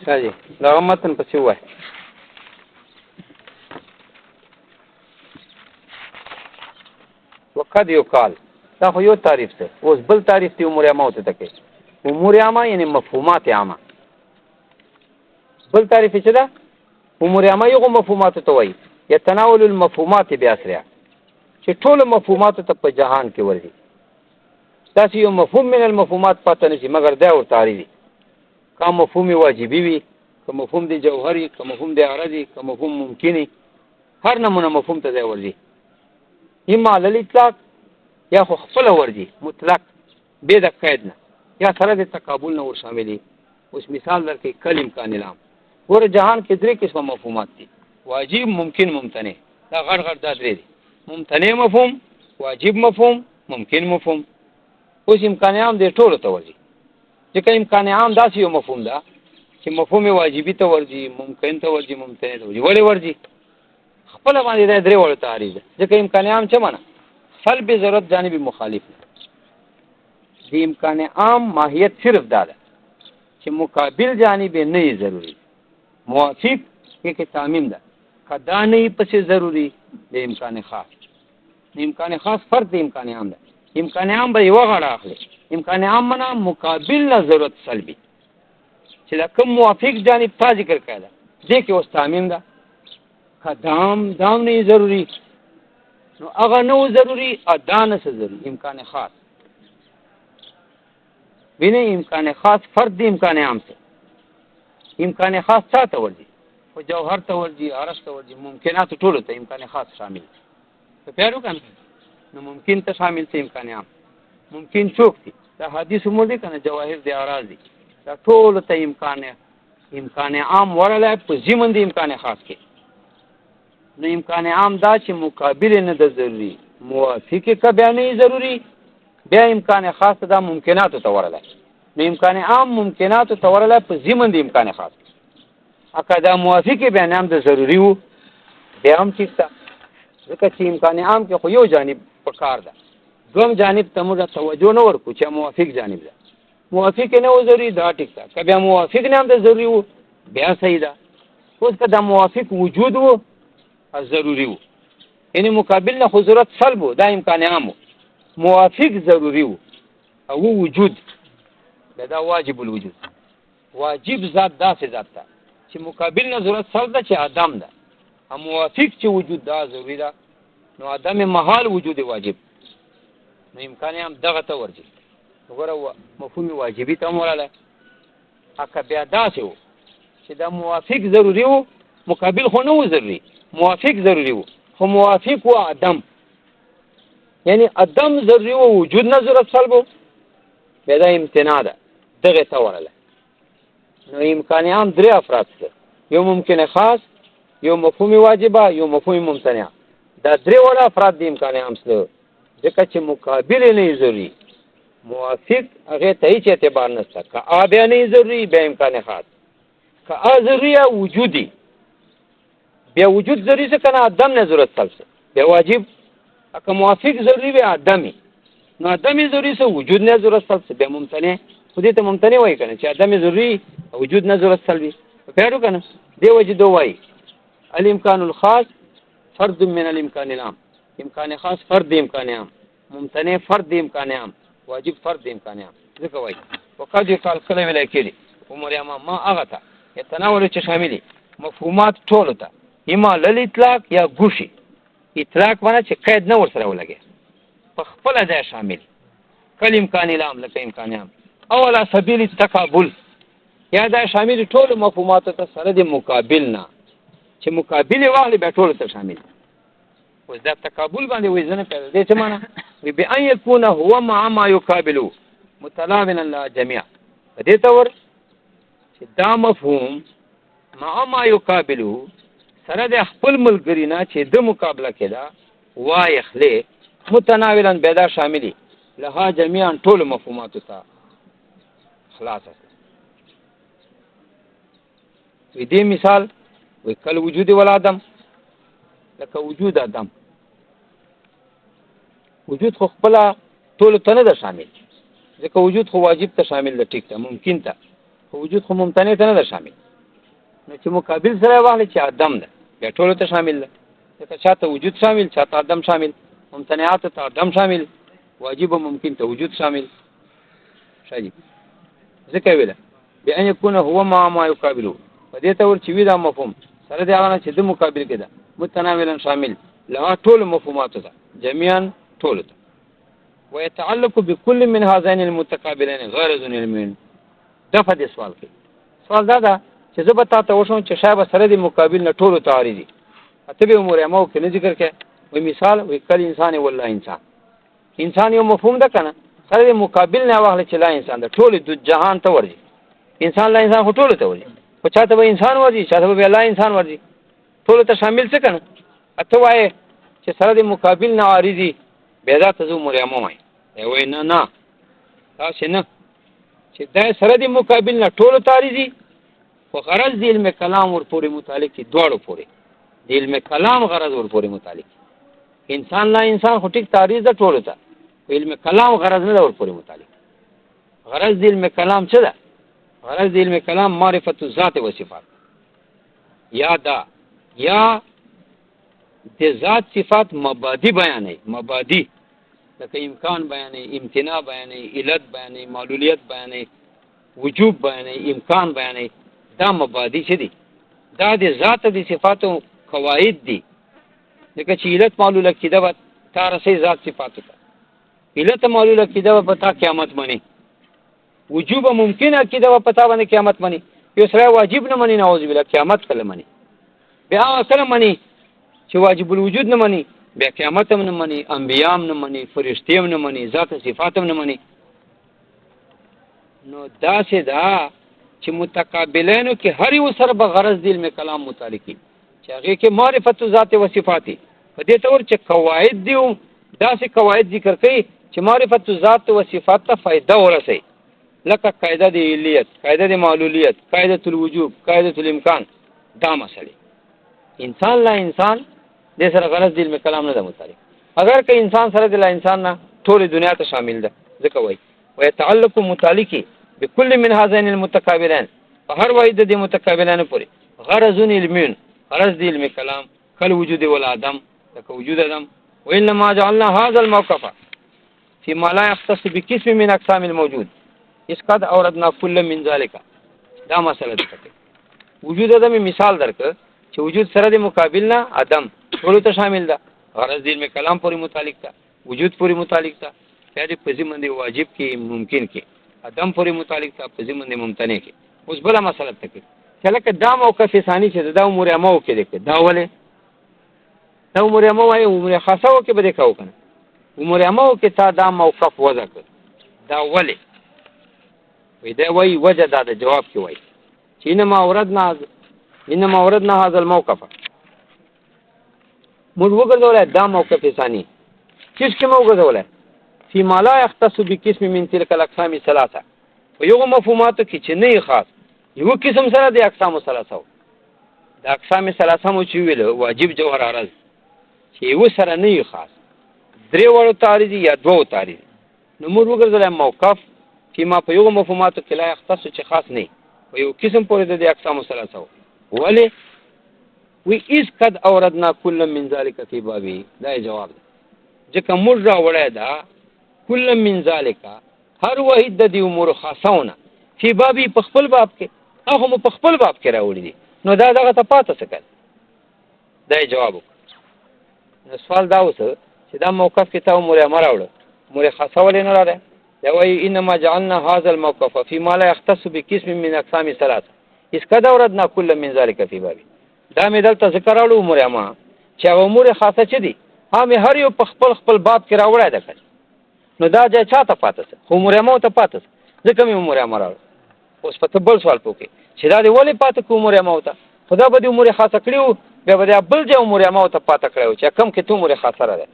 راځي دا متن پسې وای وقد یقال دا خو یو تعریف ده. اوس بل تعریف دی امور عامه ته تکي امور عامه یعنی مفهومات عامه. بل تعریف څه ده؟ امور عامه یو مفهومات ته وایي يتناول المفهومات بأسرها چې ټول مفهومات ته په جهان کې ورځي. تاسو یو مفهوم من المفهومات پته نشي مګر دا ور تعریف کا مفهوم واجبي وي که مفهوم دی جوهري که مفهوم دی عرضي که مفهوم ممکني هر نمونه مفهوم ته ورځي. اما على الاطلاق یا خو خپل ورځي مطلق به د قید نه یا سره د تقابل نه ور شاملي. اوس مثال درکې کل امکان الام ور جهان کې درې قسم مفهومات دي واجب ممکن ممتنع. دا غړ غړ دا درې دي ممتنع مفهوم واجب مفهوم ممکن مفهوم. اوس امکان عام د ټولو ته ورځي ځکه امکان عام داسې یو مفهوم ده چې مفهوم واجبي ته ورځي ممکن ته ورځي ممتنع ته ورځي. ولې ورځي؟ خپل باندې دا درې وړ تعریف ده ځکه امکان عام څه معنا سلب ضرورت جانب مخالف دی. امکان عام ماهیت صرف دا ده چې مقابل جانب نه ضروري موافق کې تعمیم ده کدا نه پس ضروري د امکان خاص. امکان خاص فرد امکان عام ده. امکان عام به یو غړ اخلي. امکان عام معنا مقابل نه ضرورت سلبي چې دا کوم موافق جانب تا ذکر کړه دې کې اوس تعمیم ده کدام دام نه ضروري نو هغه نو ضروري ادانه څه ضروري امکان خاص وینه. امکان خاص فرد امکان عام څه امکان خاص څه ته ورځي او جوهر ته ورځي عرض ته ورځي ممکنات ټول ته امکان خاص شامل ته پیارو کنه. نو ممکن ته شامل څه امکان عام ممکن څوک دي دا حدیث مو دي کنه جواهر دي اعراض دي دا ټول ته امکان عام ورله په زمن دي امکان خاص کې. نو امکان عام دا چې مقابل نه د ضروري موافق کا بیان نه ضروري بیا امکان خاص دا ممکنات ته ورله. نو امکان عام ممکنات ته ورله په زمن دي امکان خاص اکه دا موافق بیان هم د ضروري وو بیا هم څه ځکه چې امکان عام کې خو یو جانب پکار ده دوم جانب ته موږ توجه نه ورکو چې موافق جانب ده. موافق نه و ضروري دا ټیک ده که بیا موافق نه هم د ضروري وو بیا صحیح ده. اوس که دا موافق وجود وو ضروري وو یعنی مقابل نه ضرورت سلب وو دا امکان عام وو. موافق ضروري وو او وجود دا واجب الوجود. واجب ذات داسې ذات ده چې مقابل نه ضرورت سلب ده چې عدم ده. او موافق چې وجود دا ضروري ده نو عدم محال وجود واجب. نو امکان عام دغه ته ورځي. وګوره مفهوم واجبي ته مولاله اکه بیا داسې وو چې دا موافق ضروري وو مقابل خو نه و ضروري موافق ضروري وو خو موافق و عدم یعنی عدم ضروري وو وجود نه ضرورت سلب بیا دا امتناع ده دغه ته ورله. نو امکان عام درې افراد دي یو ممکن خاص یو مفهوم واجبه یو مفهوم ممتنع. دا درې وړ افراد دي امکان عام سره ځکه چې مقابل نه ضروري موافق هغه ته هیڅ اعتبار نشته که ا بیا نه ضروري بیا امکان خاص که ا ضروري وجودي بیا وجود ضروري څه کنه عدم نه ضرورت سلب بیا واجب. که موافق ضروري بیا عدمي نو عدمي ضروري څه وجود نه ضرورت سلب بیا ممتنع. خو دې ته ممتنع وایي کنه چې عدم ضروري وجود نه ضرورت سلبي پیارو کنه. دی وجه دو وایي الامکان الخاص فرد من الامکان العام. امکان خاص فرد امکان عام ممتنع فرد امکان عام واجب فرد امکان عام. ځکه وایي وقد يقال کله ویل کېږي امور عامه ما هغه ته يتناول چې شاملي مفهومات ټول ته اما للاطلاق یا ګوشي. اطلاق معنی چې قید نه ورسره ولګي په خپل ځای شامل کل امکان العام لکه امکان عام او على سبيل التقابل یا دا شامل ټول مفهومات ته سره د مقابل نه چې مقابل واغلی به ټول ته شامل. اوس دا تقابل باندې وزنه پیدا دي څه معنا وي بأن يكون هو مع ما يقابله متلازما لا جميع. دې تور چې دا مفهوم مع ما يقابله سره د خپل ملګری نه چې د مقابله کړه وای خله متناولا پیدا شاملي لها جميعا ټول مفهومات ته خلاص. وي دې مثال وي کل وجود ول ادم لکه وجود ادم وجود خو خپل ټول ته نه ده شامل ځکه وجود خو واجب ته شامل ده ټیک ده ممکن ته خو وجود خو ممتنع ته نه ده شامل. نو چې مقابل سره واخلې چې عدم ده بیا ټولو ته شامل ده ځکه چاته وجود شامل چاته عدم شامل ممتنعات ته عدم شامل واجب و ممکن ته وجود شامل شاجي ځکه ویله بأن يكون هو ما يقابله په دې ته ور چې وی دا مفهوم سره دی هغه چې د مقابل کې ده متناولا شامل له ټول مفهومات ته جميعا ټول ته ويتعلق بكل من هذين المتقابلين غرض علمي دغه د سوال کې سوال دا ده چې زه به تاسو وښوم چې شابه سره د مقابل نه ټول تعریضي اته به امور مو کې نه ذکر کې وي مثال وي کل انسان والله انسان یو مفهوم ده کنه سره د مقابل نه واخله چې لا انسان ده ټول د جهان ته ورځي انسان لا انسان ټول ته ورځي او چاته به انسان ورځي چاته به لا انسان ورځي ټول ته شامل څه کنه اته وای چې سره د مقابل نه عارضي بيدا ته امور مو وای نه نه تاسو نه چې دا سره د مقابل نه ټول تعریضي خو غرض د علم کلام ور پورې متعلق دي دواړو پورې د علم کلام غرض ور پورې متعلق انسان لا انسان خو ټیک تعریض ده ټول ته علم کلام غرض نه ور پورې متعلق غرض د علم کلام څه ده غرض د علم کلام معرفت الذات و صفات یا دا یا د ذات صفات مبادی بیانې مبادی لکه امکان بیانې امتناع بیانې علت بیانې معلولیت بیانې وجوب بیانې امکان بیانې دا مبادی څه دي دا د ذات د صفاتو قواعد دي لکه چې علت معلوله کیده به تا رسې ذات صفاتو ته علت معلوله کیده به پتا قیامت منی وجوب ممکنه کیده به پتا باندې قیامت منی یو سره واجب نه منی نعوذ بالله قیامت کله منی بیا سره منی چې واجب الوجود نه منی بیا قیامت هم نه منی انبیاء هم نه منی فرشتي هم نه منی ذات صفات هم نه منی نو دا څه دا چې متقابلینو کې هر یو سره به غرض دی علم کلام متعلقي چې هغه کې معرفت ذات او صفات په دې تور چې قواعد دی دا سه قواعد ذکر کوي چې معرفت ذات او صفات ته فائدہ ورسي لکه قاعده دی علیت قاعده دی معلولیت قاعده الوجوب قاعده الامکان دا مسئله انسان لا انسان دې سره غرض دی علم کلام نه ده متعلق اگر که انسان سره د لا انسان نه ټول دنیا ته شامل ده ځکه وایي ويتعلق متعلقي بكل من هذين المتقابلين فهر واحد د متقابلانو پورې غرض علمي غرض د علم کلام کل وجود والعدم لك وجود عدم وانما جعلنا هذا الموقف فيما لا يختص بقسم من اقسام الموجود اس قد اوردنا كل من ذلك دا مسله ده وجود عدم مثال درک چې وجود سره د مقابل نه عدم ټول ته شامل ده غرض د علم کلام پورې متعلق ده وجود پورې متعلق ده چې په ذمن دی واجب کې ممکن کې عدم پورې متعلق ده په ذمن دی ممتنع کې اوس بل مسله تک چې لکه دا موقف ثاني چې دا امور امو کې ده دا ولې دا امور امو وايي امور خاصه کې به وکاو کنه امور امو کې تا دا موقف وضع کړ دا ولې وې دا وایي وجه دا د جواب کې وایي چې انما اوردنا هذا الموقف موږ وګرځول دا موقف ثاني کیس کې موږ وګرځول فيما لا يختص بقسم من تلك الاقسام الثلاثه ويغه مفهومات کې چې نه خاص یو قسم سره د اقسام ثلاثه د اقسام ثلاثه مو چې ویل واجب جوهر عرض چې یو سره نه خاص درې وړو تعریض یا دوه تعریض نو موږ وګرځول موقف فيما په یو مفهومات کې لا يختص چې خاص نه یو قسم پورې د اقسام ثلاثه ولی وی اس قد اوردنا كل من ذلك في بابي دا جواب ځکه موږ راوړی دا كل من ذلك هر واحد د دې امور خاصونه فی بابي په خپل باب کې هغه په خپل باب کې راوړي دي نو دا دغه ته پاته څه کوي دا جواب نو سوال دا اوس چې دا موقف کې ته امور امر راوړ امور خاصه ولې نه راځي دا وایي انما جعلنا هذا الموقف فيما لا يختص بقسم من اقسام ثلاثه اس قد اوردنا كل من ذلك في بابي دا مې دلته ذکر راوړو امور امر چې امور خاصه چي دي هم هر یو په خپل باب کې راوړای ده نو دا ځای چاته پاتې خو امور امر ته پاتې ځکه مې امور امر اوس په بل سوال پوکې چې دا دی ولې پاتې کو امور امر ته خدا به دې امور خاصه کړیو بیا به بل ځای امور امر ته پاتې کړیو چې کم کې ته امور خاصه راځي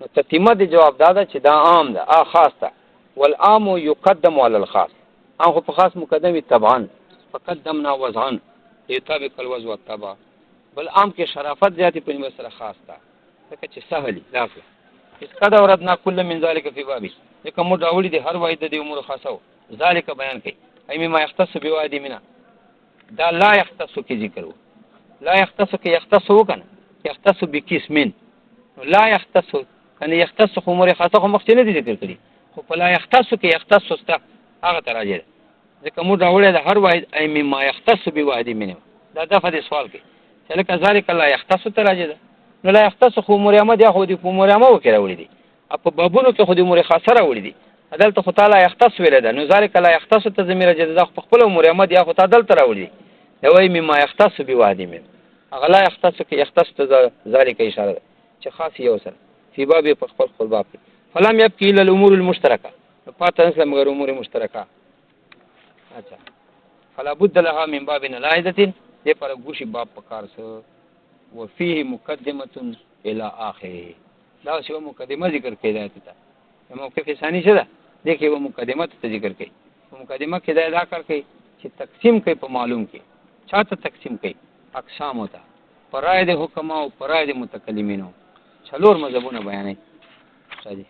نو تتیمه دی جواب دا چې دا عام ده خاص ده والعام يقدم على الخاص هغه په خاص مقدمي طبعا فقدمنا وضعا يطابق الوضع والطبع بل عام کې شرافت زیاتی په نسبت سره خاص ده ځکه چې سهلی راغله اس قد اوردنا كل من ذلك في بابي ځکه موږ راوړي دي هر واحد د امور خاصه ذالک بیان کوي ايمه ما يختص بوادي منا دا لا یختص کې ذکر وو لا یختص کې یختص وو کنه یختص بقسمین لا یختص کنه یختص خو امور خاصه خو مخکې نه دي ذکر کړی خو په لا یختص کې یختص استا هغه تراجه ځکه موږ راوړل د هر واحد ای مما یختص بواحد منه دا دغه د سوال کې چې لکه ذالک لا یختص تراجه ده نو لا یختص خو امور عامه دی خو د امور عامه وکړه وړي دي په بابونو کې خو د امور خاصه راوړي دي عدالت خو تعالی یختص ویل ده نو ذالک لا یختص ته ضمیر جزاء خو خپل امور عامه دی خو تعالی تر راوړي دی وای مما یختص بواحد منه هغه لا یختص کې یختص ته ذالک اشاره ده چې خاص یو سره فی باب په خپل باب فلم يبقي الا الامور المشترکه پاتې نسل مگر امور مشترکه اچھا فلا بد لها من باب نلایدة دې پر ګوشي باب پکار سو وفيه مقدمه الى اخره دا شی مقدمه ذکر کړی دی ته موقف ثانی شه ده دې کې و مقدمه ته ذکر کړي مقدمه کې دا کار کوي چې تقسیم کوي په معلوم کې چاته تقسیم کوي اقسام ہوتا پرای د حکما او پرای د متکلمینو څلور مذهبونه بیانې راځي